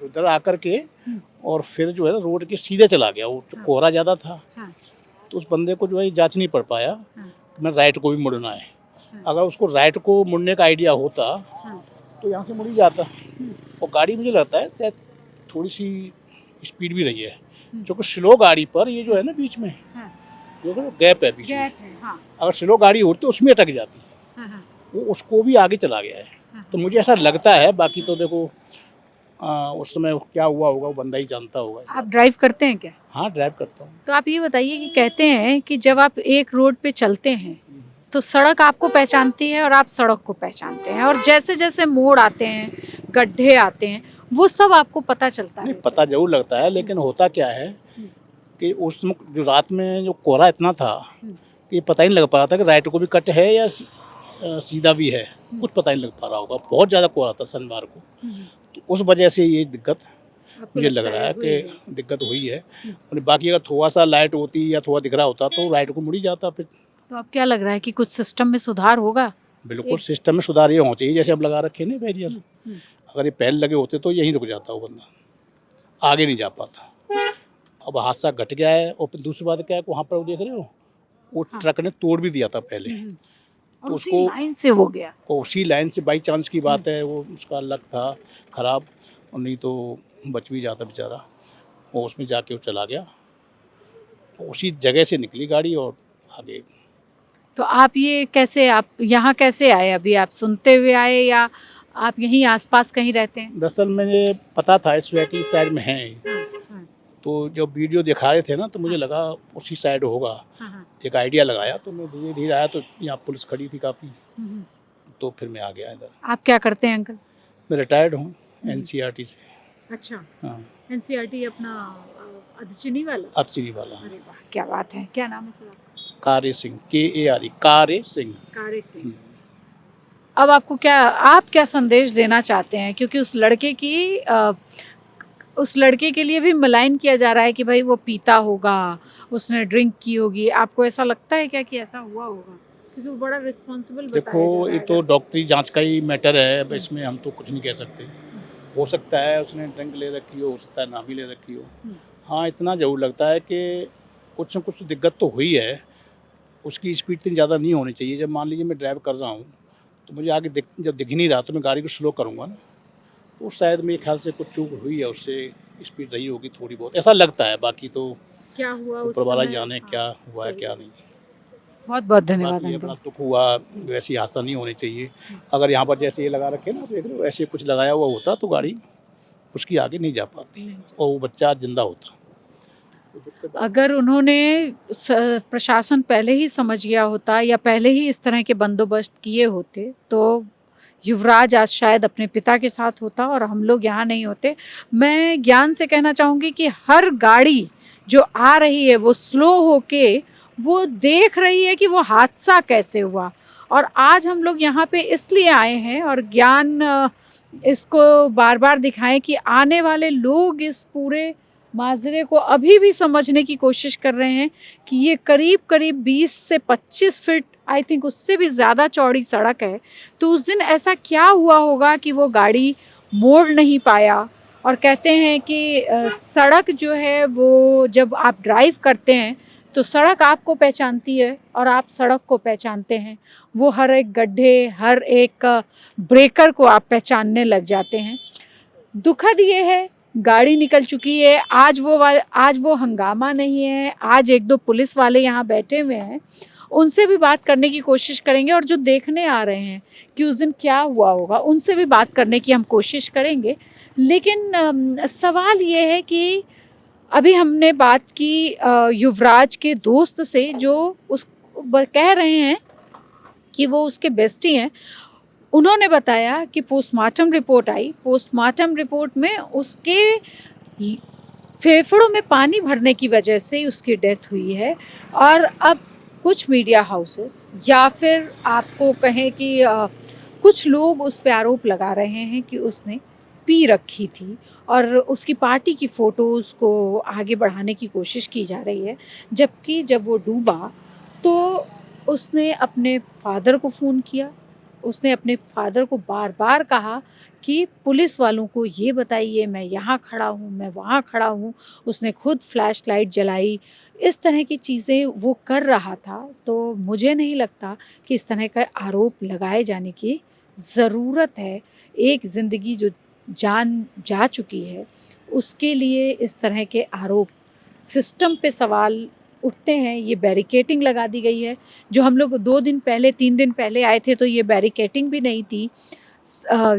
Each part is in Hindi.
उधर आकर के और फिर जो है ना रोड के सीधे चला गया। वो तो कोहरा ज़्यादा था, तो उस बंदे को जो है जांच नहीं पड़ पाया कि मैं राइट को भी मुड़ना है। अगर उसको राइट को मुड़ने का आइडिया होता तो यहाँ से मुड़ ही जाता। और गाड़ी मुझे लगता है शायद थोड़ी सी स्पीड भी रही है, क्योंकि स्लो गाड़ी पर ये जो है ना बीच में देखो गैप है बीच में, अगर स्लो गाड़ी होती तो उसमें अटक जाती, वो उसको भी आगे चला गया है। तो मुझे ऐसा लगता है, बाकी तो देखो उस समय क्या हुआ होगा वो बंदा ही जानता होगा। आप ड्राइव करते हैं क्या? हाँ, ड्राइव करता हूँ। तो आप ये बताइए कि कहते हैं कि जब आप एक रोड पे चलते हैं तो सड़क आपको पहचानती है और आप सड़क को पहचानते हैं, और जैसे जैसे मोड़ आते हैं, गड्ढे आते हैं, वो सब आपको पता चलता नहीं, है। पता जरूर लगता है, लेकिन होता क्या है कि उस जो रात में जो कोहरा इतना था कि पता ही नहीं लग पा रहा था कि राइट को भी कट है या सीधा भी है, कुछ पता नहीं लग पा रहा होगा। बहुत ज़्यादा कोहरा था शनिवार को, तो उस वजह से ये दिक्कत मुझे लग रहा है कि दिक्कत हुई है। और बाकी अगर थोड़ा सा लाइट होती या थोड़ा दिख रहा होता तो राइट को मुड़ ही जाता फिर। तो अब क्या लग रहा है कि कुछ सिस्टम में सुधार होगा? बिल्कुल सिस्टम में सुधार ये होना चाहिए, जैसे अब लगा रखे ना बैरियर, अगर ये पहले लगे होते तो यहीं रुक जाता वो बंदा, आगे नहीं जा पाता। अब हादसा घट गया है। और फिर दूसरी बात क्या है, वहाँ पर वो देख रहे हो वो ट्रक ने तोड़ भी दिया था पहले, तो उसको लाइन से हो गया। उसी लाइन से बाई चांस की बात है, वो उसका लक था खराब, और नहीं तो बच भी जाता बेचारा। वो उसमें जाके वो चला गया, उसी जगह से निकली गाड़ी और आगे। तो आप ये कैसे, आप यहाँ कैसे आए? अभी आप सुनते हुए आए या आप यहीं आसपास कहीं रहते हैं? दरअसल मुझे पता था इस सोसाइटी साइड में है, तो जब वीडियो दिखा रहे थे ना तो मुझे लगा उसी साइड होगा। एक आइडिया लगाया तो मैं धीरे धीरे आया, तो यहाँ पुलिस खड़ी थी काफ़ी, तो फिर मैं आ गया इधर। आप क्या करते हैं अंकल? मैं रिटायर्ड हूँ NCERT से। अच्छा, हाँ, NCERT अपना अधचनी वाला? अतचरी वाला। अरे वाह, क्या बात है! क्या नाम है सर आपका? कारे सिंह, KARE, कारे सिंह। कारे सिंह। अब आपको क्या, आप क्या संदेश देना चाहते हैं? क्योंकि उस लड़के के लिए भी मलाइन किया जा रहा है कि भाई वो पीता होगा, उसने ड्रिंक की होगी। आपको ऐसा लगता है क्या कि ऐसा हुआ होगा? क्योंकि वो बड़ा रिस्पॉन्सिबल बताया जा देखो रहा ये है। तो डॉक्टरी जांच का ही मैटर है, अब इसमें हम तो कुछ नहीं कह सकते। हो सकता है उसने ड्रिंक ले रखी हो सकता है ना भी ले रखी हो। हाँ, इतना ज़रूर लगता है कि कुछ न कुछ दिक्कत तो हुई है। उसकी स्पीड इतनी ज़्यादा नहीं होनी चाहिए। जब मान लीजिए मैं ड्राइव कर रहा हूँ तो मुझे आगे जब दिख ही नहीं रहा तो मैं गाड़ी को स्लो करूँगा ना, तो शायद मेरे ख्याल से कुछ चूक हुई है, उससे स्पीड रही होगी थोड़ी बहुत, ऐसा लगता है। बाकी तो क्या हुआ उस ऊपर वाला समय? जाने क्या हुआ है क्या नहीं। बहुत बहुत धन्यवाद बाकी अपना अंकल। दुख हुआ, वैसी हादसा नहीं होनी चाहिए। अगर यहाँ पर जैसे ये लगा रखे ना, देख रहे हो ऐसे कुछ लगाया हुआ होता तो गाड़ी उसकी आगे नहीं जा पाती और वो बच्चा जिंदा होता। अगर उन्होंने प्रशासन पहले ही समझ गया होता या पहले ही इस तरह के बंदोबस्त किए होते तो युवराज आज शायद अपने पिता के साथ होता और हम लोग यहाँ नहीं होते। मैं ज्ञान से कहना चाहूँगी कि हर गाड़ी जो आ रही है वो स्लो होके वो देख रही है कि वो हादसा कैसे हुआ, और आज हम लोग यहाँ पे इसलिए आए हैं और ज्ञान इसको बार बार दिखाएं कि आने वाले लोग इस पूरे माजरे को अभी भी समझने की कोशिश कर रहे हैं कि ये करीब करीब 20 से 25 फीट, आई थिंक उससे भी ज़्यादा चौड़ी सड़क है। तो उस दिन ऐसा क्या हुआ होगा कि वो गाड़ी मोड़ नहीं पाया। और कहते हैं कि सड़क जो है वो जब आप ड्राइव करते हैं तो सड़क आपको पहचानती है और आप सड़क को पहचानते हैं। वो हर एक गड्ढे, हर एक ब्रेकर को आप पहचानने लग जाते हैं। दुखद ये है, गाड़ी निकल चुकी है। आज वो हंगामा नहीं है। आज एक दो पुलिस वाले यहाँ बैठे हुए हैं, उनसे भी बात करने की कोशिश करेंगे, और जो देखने आ रहे हैं कि उस दिन क्या हुआ होगा उनसे भी बात करने की हम कोशिश करेंगे। लेकिन सवाल ये है कि अभी हमने बात की युवराज के दोस्त से जो उस कह रहे हैं कि वो उसके बेस्टी हैं। उन्होंने बताया कि पोस्टमार्टम रिपोर्ट आई, पोस्टमार्टम रिपोर्ट में उसके फेफड़ों में पानी भरने की वजह से उसकी डेथ हुई है। और अब कुछ मीडिया हाउसेस या फिर आपको कहें कि कुछ लोग उस पे आरोप लगा रहे हैं कि उसने पी रखी थी, और उसकी पार्टी की फ़ोटोज़ को आगे बढ़ाने की कोशिश की जा रही है। जबकि जब वो डूबा तो उसने अपने फादर को फ़ोन किया, उसने अपने फादर को बार बार कहा कि पुलिस वालों को ये बताइए, मैं यहाँ खड़ा हूँ, मैं वहाँ खड़ा हूँ। उसने खुद फ्लैश लाइट जलाई, इस तरह की चीज़ें वो कर रहा था। तो मुझे नहीं लगता कि इस तरह का आरोप लगाए जाने की ज़रूरत है। एक ज़िंदगी जो जान जा चुकी है, उसके लिए इस तरह के आरोप, सिस्टम पे सवाल उठते हैं। ये बैरिकेडिंग लगा दी गई है। जो हम लोग 2 दिन पहले 3 दिन पहले आए थे तो ये बैरिकेडिंग भी नहीं थी।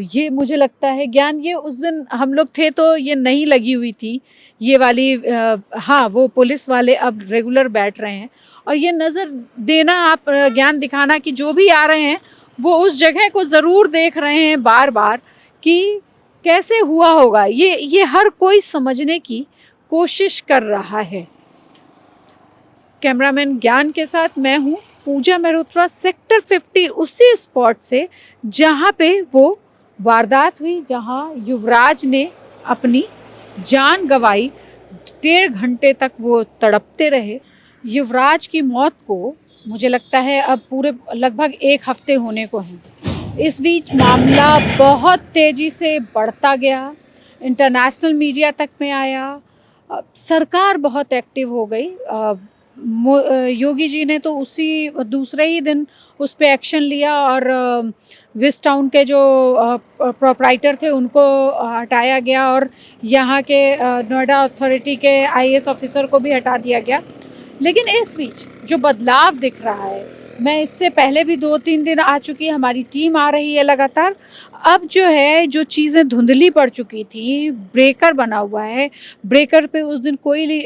ये मुझे लगता है ज्ञान, ये उस दिन हम लोग थे तो ये नहीं लगी हुई थी ये वाली। हाँ, वो पुलिस वाले अब रेगुलर बैठ रहे हैं और ये नज़र देना, आप ज्ञान दिखाना कि जो भी आ रहे हैं वो उस जगह को ज़रूर देख रहे हैं बार बार कि कैसे हुआ होगा। ये हर कोई समझने की कोशिश कर रहा है। कैमरामैन ज्ञान के साथ मैं हूँ पूजा मेहरोत्रा, सेक्टर 50, उसी स्पॉट से जहाँ पे वो वारदात हुई, जहाँ युवराज ने अपनी जान गंवाई। 1.5 घंटे तक वो तड़पते रहे। युवराज की मौत को मुझे लगता है अब पूरे लगभग 1 हफ्ते होने को हैं। इस बीच मामला बहुत तेज़ी से बढ़ता गया, इंटरनेशनल मीडिया तक में आया। सरकार बहुत एक्टिव हो गई। योगी जी ने तो उसी दूसरे ही दिन उस पे एक्शन लिया और वेस्ट टाउन के जो प्रोप्राइटर थे उनको हटाया गया और यहाँ के नोएडा अथॉरिटी के आईएएस ऑफिसर को भी हटा दिया गया। लेकिन इस बीच जो बदलाव दिख रहा है, मैं इससे पहले भी 2-3 दिन आ चुकी है, हमारी टीम आ रही है लगातार। अब जो है, जो चीज़ें धुंधली पड़ चुकी थी, ब्रेकर बना हुआ है, ब्रेकर पे उस दिन कोई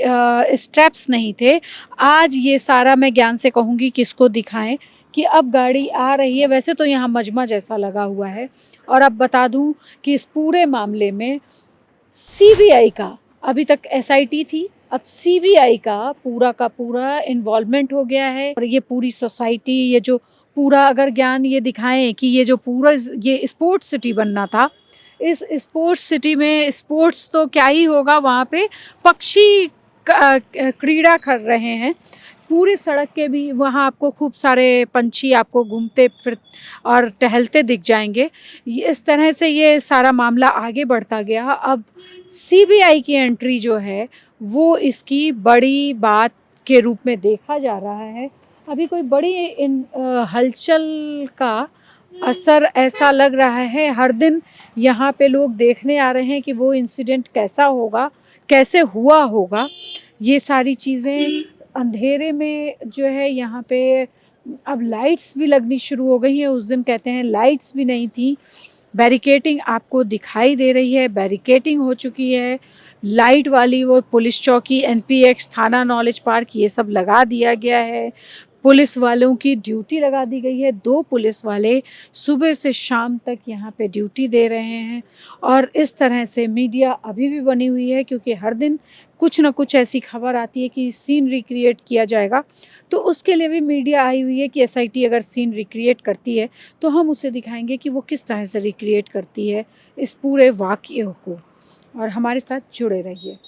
स्टेप्स नहीं थे। आज ये सारा मैं ज्ञान से कहूँगी कि इसको दिखाएं कि अब गाड़ी आ रही है। वैसे तो यहाँ मजमा जैसा लगा हुआ है। और अब बता दूँ कि इस पूरे मामले में सीबीआई का, अभी तक एसआईटी थी, अब सीबीआई का पूरा इन्वॉल्वमेंट हो गया है। और ये पूरी सोसाइटी, ये जो पूरा, अगर ज्ञान ये दिखाएं कि ये जो पूरा ये स्पोर्ट्स सिटी बनना था, इस स्पोर्ट्स सिटी में स्पोर्ट्स तो क्या ही होगा, वहाँ पे पक्षी क्रीड़ा कर रहे हैं। पूरी सड़क के भी वहाँ आपको खूब सारे पंछी आपको घूमते फिर और टहलते दिख जाएंगे। इस तरह से ये सारा मामला आगे बढ़ता गया। अब सीबीआई की एंट्री जो है वो इसकी बड़ी बात के रूप में देखा जा रहा है। अभी कोई बड़ी हलचल का असर ऐसा लग रहा है। हर दिन यहाँ पे लोग देखने आ रहे हैं कि वो इंसिडेंट कैसा होगा, कैसे हुआ होगा। ये सारी चीज़ें अंधेरे में जो है यहाँ पे अब लाइट्स भी लगनी शुरू हो गई हैं। उस दिन कहते हैं लाइट्स भी नहीं थी। बैरिकेडिंग आपको दिखाई दे रही है, बैरिकेडिंग हो चुकी है। लाइट वाली वो पुलिस चौकी, एनपीएक्स, थाना नॉलेज पार्क, ये सब लगा दिया गया है। पुलिस वालों की ड्यूटी लगा दी गई है। 2 पुलिस वाले सुबह से शाम तक यहाँ पे ड्यूटी दे रहे हैं। और इस तरह से मीडिया अभी भी बनी हुई है, क्योंकि हर दिन कुछ ना कुछ ऐसी खबर आती है कि सीन रिक्रिएट किया जाएगा। तो उसके लिए भी मीडिया आई हुई है कि एसआईटी अगर सीन रिक्रिएट करती है तो हम उसे दिखाएंगे कि वो किस तरह से रिक्रिएट करती है इस पूरे वाक़ये को। और हमारे साथ जुड़े रहिए।